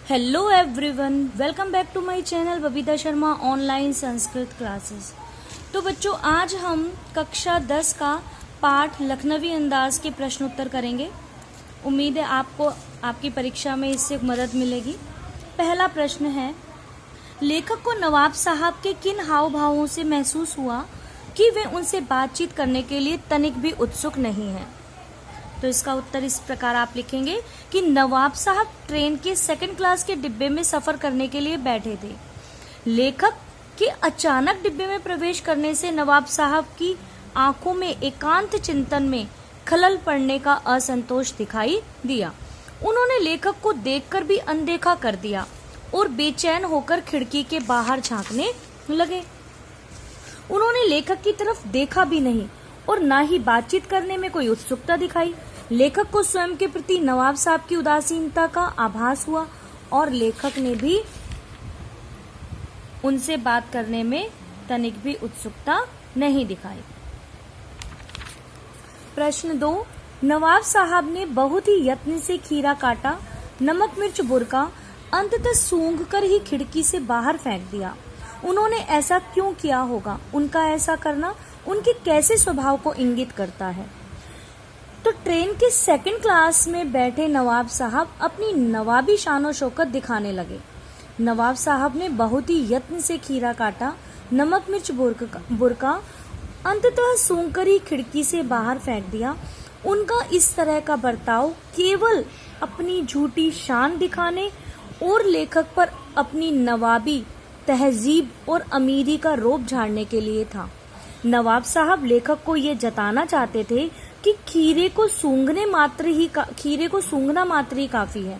Hello everyone, welcome back to my channel Babita Sharma online Sanskrit classes. तो बच्चों, आज हम कक्षा 10 का पाठ लखनवी अंदाज के प्रश्न उत्तर करेंगे। उम्मीद है आपको आपकी परीक्षा में इससे मदद मिलेगी। पहला प्रश्न है, लेखक को नवाब साहब के किन हाव भावों से महसूस हुआ कि वे उनसे बातचीत करने के लिए तनिक भी उत्सुक नहीं है। तो इसका उत्तर इस प्रकार आप लिखेंगे कि नवाब साहब ट्रेन के सेकंड क्लास के डिब्बे में सफर करने के लिए बैठे थे। लेखक के अचानक डिब्बे में प्रवेश करने से नवाब साहब की आंखों में एकांत चिंतन में खलल पड़ने का असंतोष दिखाई दिया। उन्होंने लेखक को देखकर भी अनदेखा कर दिया और बेचैन होकर खिड़की के बाहर झांकने लगे। उन्होंने लेखक की तरफ देखा भी नहीं और ना ही बातचीत करने में कोई उत्सुकता दिखाई। लेखक को स्वयं के प्रति नवाब साहब की उदासीनता का आभास हुआ और लेखक ने भी उनसे बात करने में तनिक भी उत्सुकता नहीं दिखाई। प्रश्न 2, नवाब साहब ने बहुत ही यत्न से खीरा काटा, नमक मिर्च बुरका, अंततः सूंघ कर ही खिड़की से बाहर फेंक दिया। उन्होंने ऐसा क्यों किया होगा? उनका ऐसा करना उनके कैसे स्वभाव को इंगित करता है? तो ट्रेन के सेकंड क्लास में बैठे नवाब साहब अपनी नवाबी शानो शौकत दिखाने लगे। नवाब साहब ने बहुत ही यत्न से खीरा काटा, नमक मिर्च बुरका, अंततः सूंघकर ही खिड़की से बाहर फेंक दिया। उनका इस तरह का बर्ताव केवल अपनी झूठी शान दिखाने और लेखक पर अपनी नवाबी तहजीब और अमीरी का रोब झाड़ने के लिए था। नवाब साहब लेखक को ये जताना चाहते थे कि खीरे को सूंघना मात्र ही काफी है।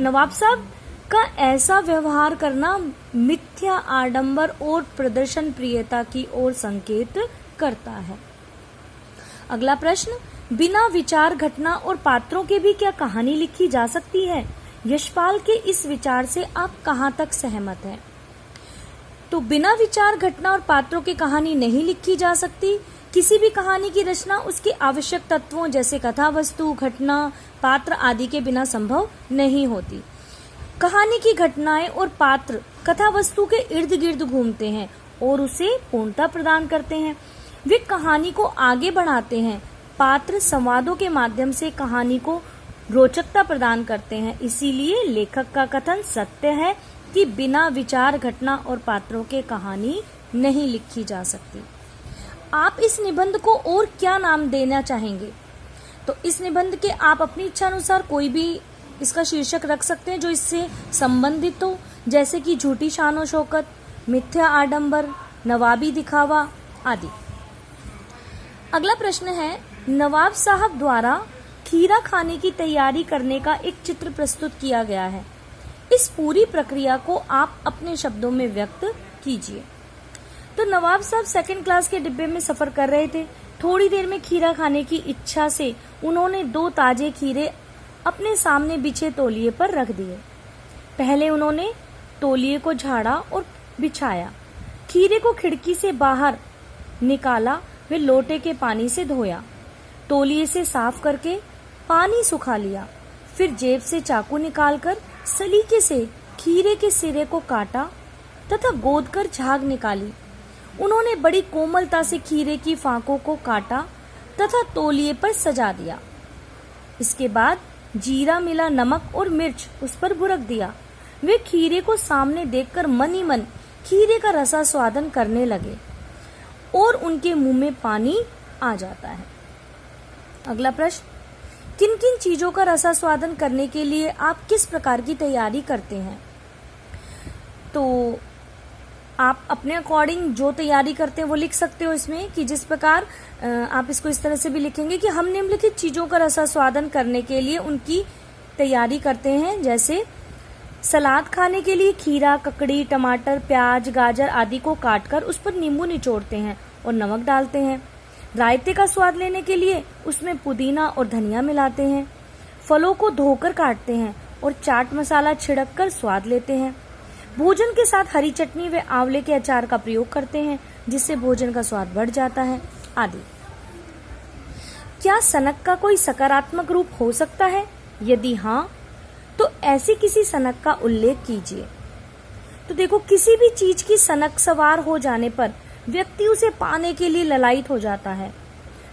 नवाब साहब का ऐसा व्यवहार करना मिथ्या आडंबर और प्रदर्शन प्रियता की ओर संकेत करता है। अगला प्रश्न, बिना विचार घटना और पात्रों के भी क्या कहानी लिखी जा सकती है? यशपाल के इस विचार से आप कहां तक सहमत हैं? तो बिना विचार घटना और पात्रों की कहानी नहीं लिखी जा सकती। किसी भी कहानी की रचना उसके आवश्यक तत्वों जैसे कथा वस्तु, घटना, पात्र आदि के बिना संभव नहीं होती। कहानी की घटनाएं और पात्र कथा वस्तु के इर्द गिर्द घूमते हैं और उसे पूर्णता प्रदान करते हैं। वे कहानी को आगे बढ़ाते हैं। पात्र संवादों के माध्यम से कहानी को रोचकता प्रदान करते हैं। इसीलिए लेखक का कथन सत्य है कि बिना विचार घटना और पात्रों के कहानी नहीं लिखी जा सकती। आप इस निबंध को और क्या नाम देना चाहेंगे? तो इस निबंध के आप अपनी इच्छा अनुसार कोई भी इसका शीर्षक रख सकते हैं जो इससे संबंधित हो, जैसे कि झूठी शानो शौकत, मिथ्या आडंबर, नवाबी दिखावा आदि। अगला प्रश्न है, नवाब साहब द्वारा खीरा खाने की तैयारी करने का एक चित्र प्रस्तुत किया गया है। इस पूरी प्रक्रिया को आप अपने शब्दों में व्यक्त कीजिए। तो नवाब साहब सेकंड क्लास के डिब्बे में सफर कर रहे थे। थोड़ी देर में खीरा खाने की इच्छा से उन्होंने 2 ताजे खीरे अपने सामने बिछे तौलिए पर रख दिए। पहले उन्होंने तौलिए को झाड़ा और बिछाया, खीरे को खिड़की से बाहर निकाला, वे लोटे के पानी से धोया, तौलिए से साफ करके पानी सुखा लिया, फिर जेब से चाकू निकालकर सलीके से खीरे के सिरे को काटा तथा गोद कर झाग निकाली। उन्होंने बड़ी कोमलता से खीरे की फांकों को काटा तथा तौलिए पर सजा दिया। इसके बाद जीरा मिला नमक और मिर्च उस पर भुरक दिया। वे खीरे को सामने देखकर मन ही मन खीरे का रसास्वादन करने लगे और उनके मुंह में पानी आ जाता है। अगला प्रश्न, किन किन चीजों का रसास्वादन करने के लिए आप किस प्रकार की तैयारी करते हैं? तो आप अपने अकॉर्डिंग जो तैयारी करते हैं वो लिख सकते हो इसमें, कि जिस प्रकार आप इसको इस तरह से भी लिखेंगे कि हम निम्नलिखित चीजों का रसास्वादन करने के लिए उनकी तैयारी करते हैं। जैसे सलाद खाने के लिए खीरा, ककड़ी, टमाटर, प्याज, गाजर आदि को काटकर उस पर नींबू निचोड़ते हैं और नमक डालते हैं। रायते का स्वाद लेने के लिए उसमें पुदीना और धनिया मिलाते हैं। फलों को धोकर काटते हैं और चाट मसाला छिड़क कर स्वाद लेते हैं। भोजन के साथ हरी चटनी व आंवले के अचार का प्रयोग करते हैं, जिससे भोजन का स्वाद बढ़ जाता है आदि। क्या सनक का कोई सकारात्मक रूप हो सकता है? यदि हाँ, तो ऐसी किसी सनक का उल्लेख कीजिए। तो देखो, किसी भी चीज की सनक सवार हो जाने पर व्यक्ति उसे पाने के लिए ललायत हो जाता है।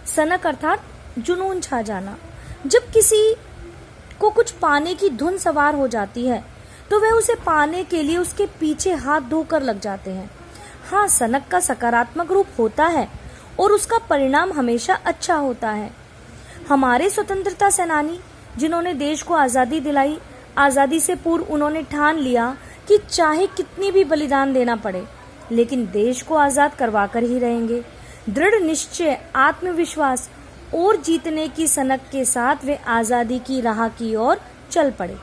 सनक अर्थात जुनून छा जाना। जब किसी को कुछ पाने की धुन सवार हो जाती है तो वह उसे पाने के लिए उसके पीछे हाथ धोकर लग जाते हैं। हाँ, सनक का सकारात्मक रूप होता है और उसका परिणाम हमेशा अच्छा होता है। हमारे स्वतंत्रता सेनानी जिन्होंने देश को आजादी दिलाई, आजादी से पूर्व उन्होंने ठान लिया कि चाहे कितनी भी बलिदान देना पड़े लेकिन देश को आजाद करवा कर ही रहेंगे। दृढ़ निश्चय, आत्मविश्वास और जीतने की सनक के साथ वे आजादी की राह की ओर चल पड़े।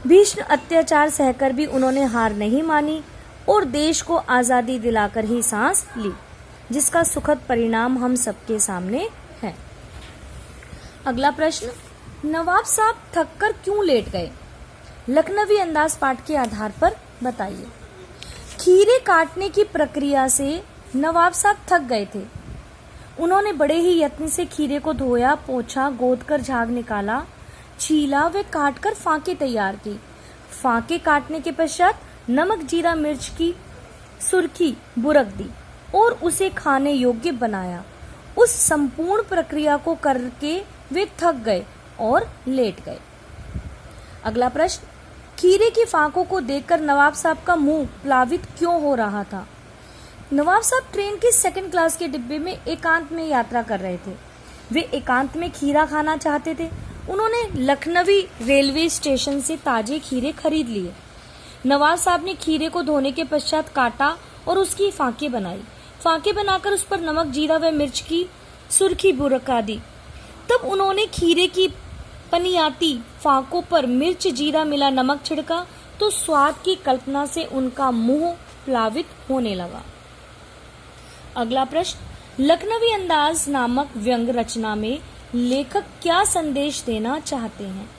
भीषण अत्याचार सहकर भी उन्होंने हार नहीं मानी और देश को आजादी दिलाकर ही सांस ली, जिसका सुखद परिणाम हम सबके सामने है। अगला प्रश्न, नवाब साहब थककर क्यों लेट गए? लखनवी अंदाज पाठ के आधार पर बताइए। खीरे काटने की प्रक्रिया से नवाब साहब थक गए थे। उन्होंने बड़े ही यत्न से खीरे को धोया, पोंछा, गोदकर झाग निकाला, छीला व काटकर फांके तैयार की। फांके काटने के पश्चात नमक, जीरा, मिर्च की सुर्खी बुरक दी और उसे खाने योग्य बनाया। उस संपूर्ण प्रक्रिया को करके वे थक गए और लेट गए। अगला प्रश्न, खीरे की फांकों को देखकर नवाब साहब का मुंह प्लावित क्यों हो रहा था? नवाब साहब ट्रेन के सेकंड क्लास के डिब्बे में एकांत में यात्रा कर रहे थे। वे एकांत में खीरा खाना चाहते थे। उन्होंने लखनवी रेलवे स्टेशन से ताजे खीरे खरीद लिए। नवाब साहब ने खीरे को धोने के पश्चात काटा और उसकी फांके बनाई। फांके बनाकर उस पर नमक, जीरा व मिर्च की सुर्खी बुरका दी। तब उन्होंने खीरे की पनियाती फांकों पर मिर्च, जीरा मिला नमक छिड़का तो स्वाद की कल्पना से उनका मुंह प्लावित होने लगा। अगला प्रश्न, लखनवी अंदाज नामक व्यंग रचना में लेखक क्या संदेश देना चाहते हैं?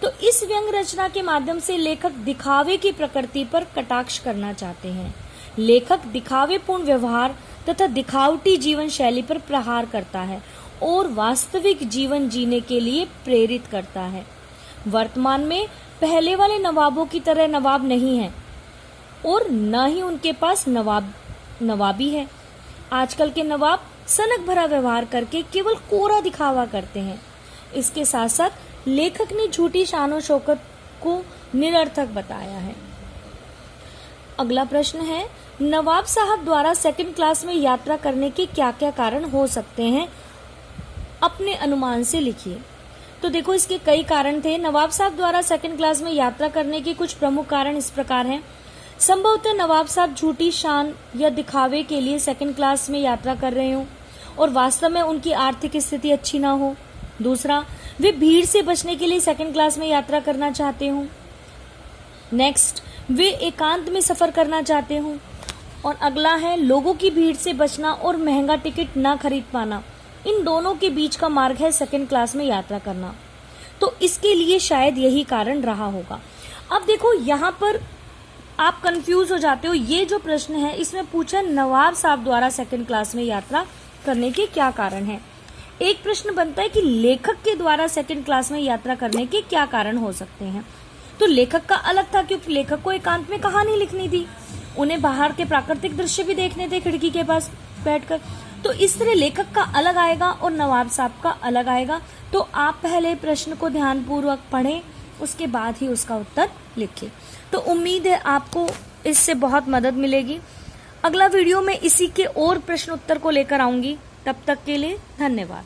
तो इस व्यंग रचना के माध्यम से लेखक दिखावे की प्रकृति पर कटाक्ष करना चाहते हैं। लेखक दिखावेपूर्ण व्यवहार तथा दिखावटी जीवन शैली पर प्रहार करता है और वास्तविक जीवन जीने के लिए प्रेरित करता है। वर्तमान में पहले वाले नवाबों की तरह नवाब नहीं है और न ही उनके पास नवाबी है। आजकल के नवाब सनक भरा व्यवहार करके केवल कोरा दिखावा करते हैं। इसके साथ साथ लेखक ने झूठी शान शौकत को निरर्थक बताया है। अगला प्रश्न है, नवाब साहब द्वारा सेकंड क्लास में यात्रा करने के क्या क्या कारण हो सकते हैं? अपने अनुमान से लिखिए। तो देखो, इसके कई कारण थे। नवाब साहब द्वारा सेकंड क्लास में यात्रा करने के कुछ प्रमुख कारण इस प्रकार हैं। संभवतः नवाब साहब झूठी शान या दिखावे के लिए सेकंड क्लास में यात्रा कर रहे हों और वास्तव में उनकी आर्थिक स्थिति अच्छी ना हो। दूसरा, वे भीड़ से बचने के लिए सेकंड क्लास में यात्रा करना चाहते हों। नेक्स्ट, वे एकांत में सफर करना चाहते हों। और अगला है, लोगों की भीड़ से बचना और महंगा टिकट ना खरीद पाना। इन दोनों के बीच का मार्ग है सेकंड क्लास में यात्रा करना। तो इसके लिए शायद यही कारण रहा होगा। अब देखो, यहाँ पर आप कंफ्यूज हो जाते हो। ये जो प्रश्न है इसमें पूछा नवाब साहब द्वारा सेकंड क्लास में यात्रा करने के क्या कारण हैं। एक प्रश्न बनता है कि लेखक के द्वारा सेकंड क्लास में यात्रा करने के क्या कारण हो सकते हैं। तो लेखक का अलग था, क्योंकि लेखक को एकांत में कहानी लिखनी थी। उन्हें बाहर के प्राकृतिक दृश्य भी देखने थे खिड़की के पास बैठकर। तो इस तरह लेखक का अलग आएगा और नवाब साहब का अलग आएगा। तो आप पहले प्रश्न को ध्यानपूर्वक पढ़ें, उसके बाद ही उसका उत्तर लिखें। तो उम्मीद है आपको इससे बहुत मदद मिलेगी। अगला वीडियो में इसी के और प्रश्न उत्तर को लेकर आऊंगी। तब तक के लिए धन्यवाद।